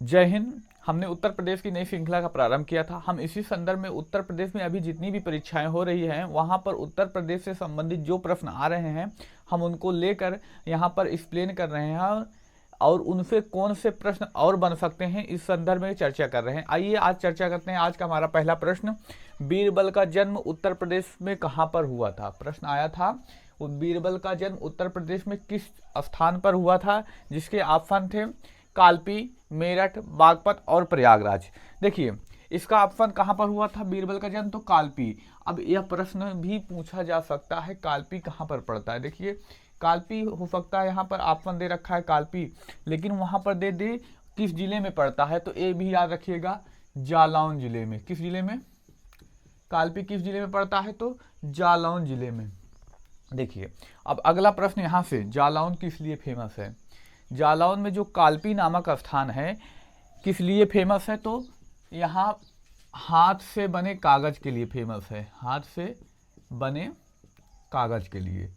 जय हिंद। हमने उत्तर प्रदेश की नई श्रृंखला का प्रारंभ किया था। हम इसी संदर्भ में उत्तर प्रदेश में अभी जितनी भी परीक्षाएं हो रही हैं वहां पर उत्तर प्रदेश से संबंधित जो प्रश्न आ रहे हैं हम उनको लेकर यहाँ पर एक्सप्लेन कर रहे हैं और उनसे कौन से प्रश्न और बन सकते हैं इस संदर्भ में चर्चा कर रहे हैं। आइए आज चर्चा करते हैं। आज का हमारा पहला प्रश्न, बीरबल का जन्म उत्तर प्रदेश में कहाँ पर हुआ था। प्रश्न आया था बीरबल का जन्म उत्तर प्रदेश में किस स्थान पर हुआ था, जिसके ऑप्शन थे कालपी, मेरठ, बागपत और प्रयागराज। देखिए इसका ऑप्शन कहाँ पर हुआ था बीरबल का जन्म, तो कालपी। अब यह प्रश्न भी पूछा जा सकता है कालपी कहाँ पर पड़ता है। देखिए कालपी हो सकता है, यहाँ पर ऑप्शन दे रखा है कालपी, लेकिन वहाँ पर दे किस जिले में पड़ता है, तो ये भी याद रखिएगा जालौन जिले में। किस जिले में, कालपी किस जिले में पड़ता है, तो जालौन जिले में। देखिए अब अगला प्रश्न यहाँ से, जालौन किस लिए फेमस है। जालौन में जो कालपी नामक स्थान है किस लिए फेमस है, तो यहाँ हाथ से बने कागज के लिए फेमस है। हाथ से बने कागज के लिए,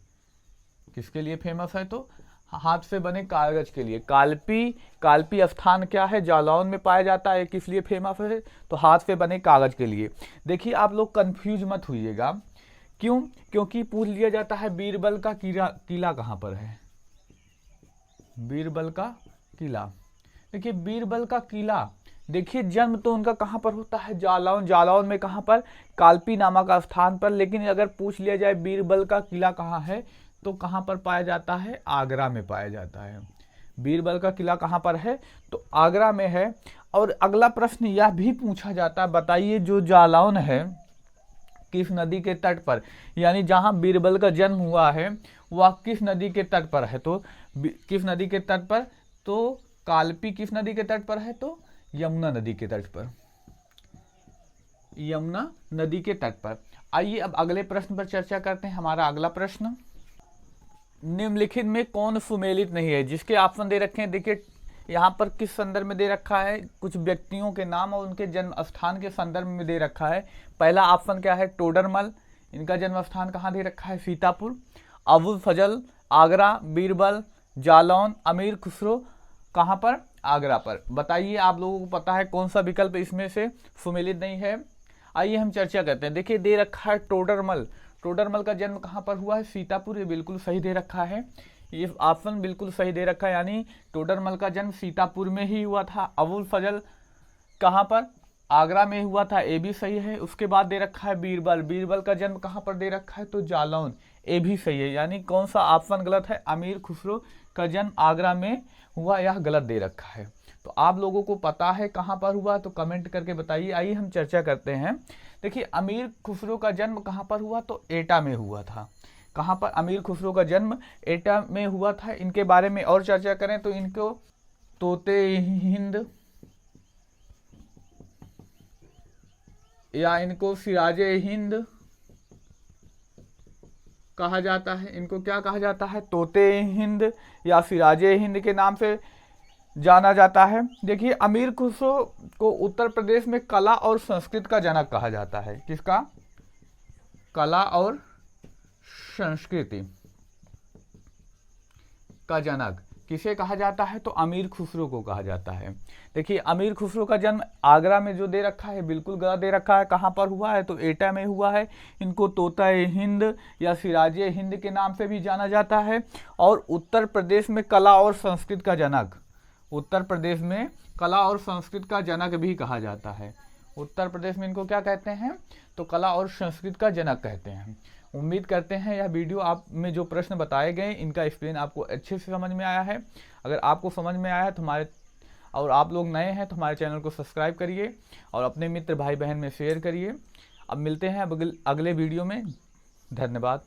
किसके लिए फेमस है, तो हाथ से बने कागज के लिए। कालपी स्थान क्या है, जालौन में पाया जाता है। किस लिए फेमस है, तो हाथ से बने कागज के लिए। देखिए आप लोग कंफ्यूज मत होइएगा, क्यों, क्योंकि पूछ लिया जाता है बीरबल का किला कहाँ पर है। बीरबल का किला, देखिए बीरबल का किला, देखिए जन्म तो उनका कहाँ पर होता है, जालौन। जालौन में कहाँ पर, कालपी नामक स्थान पर। लेकिन अगर पूछ लिया जाए बीरबल का किला कहाँ है, तो कहाँ पर पाया जाता है, आगरा में पाया जाता है। बीरबल का किला कहाँ पर है, तो आगरा में है। और अगला प्रश्न यह भी पूछा जाता है, बताइए जो जालौन है किस नदी के तट पर, यानी जहां बीरबल का जन्म हुआ है वह किस नदी के तट पर है, तो किस नदी के तट पर, तो कालपी किस नदी के तट पर है, तो यमुना नदी के तट पर। यमुना नदी के तट पर। आइए अब अगले प्रश्न पर चर्चा करते हैं। हमारा अगला प्रश्न, निम्नलिखित में कौन सुमेलित नहीं है, जिसके ऑप्शन दे रखे हैं। देखिए यहाँ पर किस संदर्भ में दे रखा है, कुछ व्यक्तियों के नाम और उनके जन्म स्थान के संदर्भ में दे रखा है। पहला ऑप्शन क्या है, टोडरमल, इनका जन्म स्थान कहाँ दे रखा है, सीतापुर। अबुल फजल, आगरा। बीरबल, जालौन। अमीर खुसरो, कहाँ पर, आगरा पर। बताइए आप लोगों को पता है कौन सा विकल्प इसमें से सुमेलित नहीं है। आइए हम चर्चा करते हैं। देखिए दे रखा है टोडरमल, टोडरमल का जन्म कहाँ पर हुआ है, सीतापुर। ये बिल्कुल सही दे रखा है, ये ऑप्शन बिल्कुल सही दे रखा है, यानी टोडरमल का जन्म सीतापुर में ही हुआ था। अबुल फजल कहाँ पर, आगरा में हुआ था, ये भी सही है। उसके बाद दे रखा है बीरबल, बीरबल का जन्म कहाँ पर दे रखा है, तो जालौन, ये भी सही है। यानी कौन सा ऑप्शन गलत है, अमीर खुसरो का जन्म आगरा में हुआ, यह गलत दे रखा है। तो आप लोगों को पता है कहाँ पर हुआ, तो कमेंट करके बताइए। आइए हम चर्चा करते हैं। देखिए अमीर खुसरो का जन्म कहाँ पर हुआ, तो एटा में हुआ था। कहाँ पर, अमीर खुसरो का जन्म एटा में हुआ था। इनके बारे में और चर्चा करें तो इनको तोते हिंद या इनको सिराजे हिंद कहा जाता है। इनको क्या कहा जाता है, तोते हिंद या सिराजे हिंद के नाम से जाना जाता है। देखिए अमीर खुसरो को उत्तर प्रदेश में कला और संस्कृत का जनक कहा जाता है। किसका, कला और संस्कृति का जनक किसे कहा जाता है, तो अमीर खुसरो को कहा जाता है। देखिए अमीर खुसरो का जन्म आगरा में जो दे रखा है बिल्कुल गलत दे रखा है। कहाँ पर हुआ है, तो एटा में हुआ है। इनको तोता हिंद या सिराजे हिंद के नाम से भी जाना जाता है। और उत्तर प्रदेश में कला और संस्कृत का जनक, उत्तर प्रदेश में कला और संस्कृत का जनक भी कहा जाता है। उत्तर प्रदेश में इनको क्या कहते हैं, तो कला और संस्कृत का जनक कहते हैं। उम्मीद करते हैं यह वीडियो आप में जो प्रश्न बताए गए इनका एक्सप्लेन आपको अच्छे से समझ में आया है। अगर आपको समझ में आया है तो और आप लोग नए हैं तो हमारे चैनल को सब्सक्राइब करिए और अपने मित्र भाई बहन में शेयर करिए। अब मिलते हैं अगले वीडियो में। धन्यवाद।